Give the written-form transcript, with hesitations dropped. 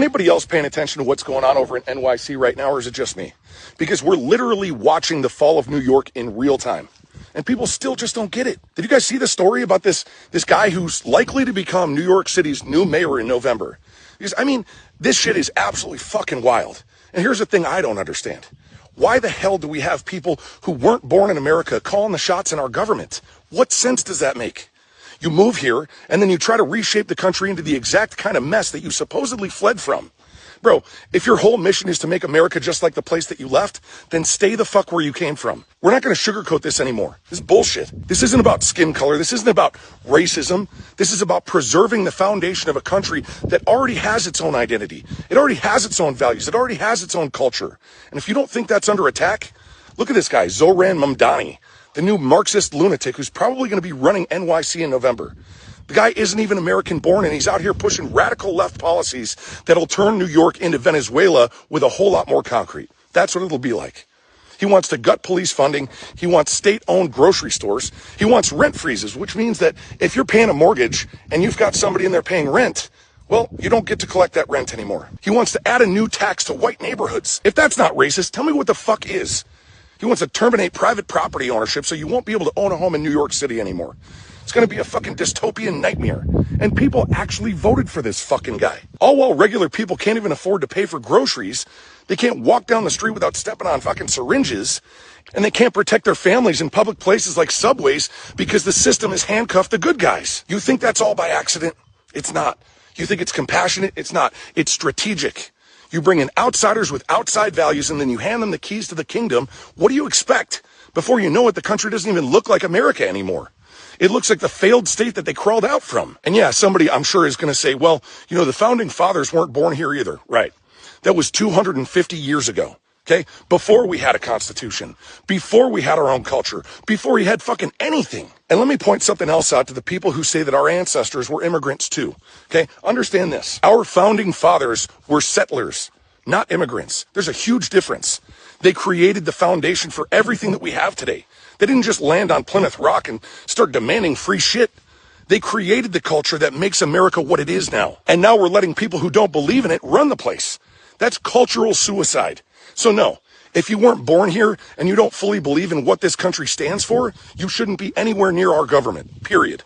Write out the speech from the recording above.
Anybody else paying attention to what's going on over in NYC right now, or is it just me? Because we're literally watching the fall of New York in real time. And people still just don't get it. Did you guys see the story about this guy who's likely to become New York City's new mayor in November? Because, I mean, this shit is absolutely fucking wild. And here's the thing I don't understand. Why the hell do we have people who weren't born in America calling the shots in our government? What sense does that make? You move here, and then you try to reshape the country into the exact kind of mess that you supposedly fled from. Bro, if your whole mission is to make America just like the place that you left, then stay the fuck where you came from. We're not going to sugarcoat this anymore. This is bullshit. This isn't about skin color. This isn't about racism. This is about preserving the foundation of a country that already has its own identity. It already has its own values. It already has its own culture. And if you don't think that's under attack, look at this guy, Zohran Mamdani, the new Marxist lunatic who's probably going to be running NYC in November. The guy isn't even American born, and he's out here pushing radical left policies that'll turn New York into Venezuela with a whole lot more concrete. That's what it'll be like. He wants to gut police funding. He wants state-owned grocery stores. He wants rent freezes, which means that if you're paying a mortgage and you've got somebody in there paying rent, well, you don't get to collect that rent anymore. He wants to add a new tax to white neighborhoods. If that's not racist, tell me what the fuck is. He wants to terminate private property ownership so you won't be able to own a home in New York City anymore. It's going to be a fucking dystopian nightmare. And people actually voted for this fucking guy. All while regular people can't even afford to pay for groceries. They can't walk down the street without stepping on fucking syringes. And they can't protect their families in public places like subways because the system has handcuffed the good guys. You think that's all by accident? It's not. You think it's compassionate? It's not. It's strategic. You bring in outsiders with outside values and then you hand them the keys to the kingdom. What do you expect? Before you know it, the country doesn't even look like America anymore. It looks like the failed state that they crawled out from. And yeah, somebody I'm sure is going to say, well, you know, the founding fathers weren't born here either. Right. That was 250 years ago. Okay. Before we had a constitution, before we had our own culture, before we had fucking anything. And let me point something else out to the people who say that our ancestors were immigrants too. Okay. Understand this. Our founding fathers were settlers, not immigrants. There's a huge difference. They created the foundation for everything that we have today. They didn't just land on Plymouth Rock and start demanding free shit. They created the culture that makes America what it is now. And now we're letting people who don't believe in it run the place. That's cultural suicide. So no, if you weren't born here and you don't fully believe in what this country stands for, you shouldn't be anywhere near our government, period.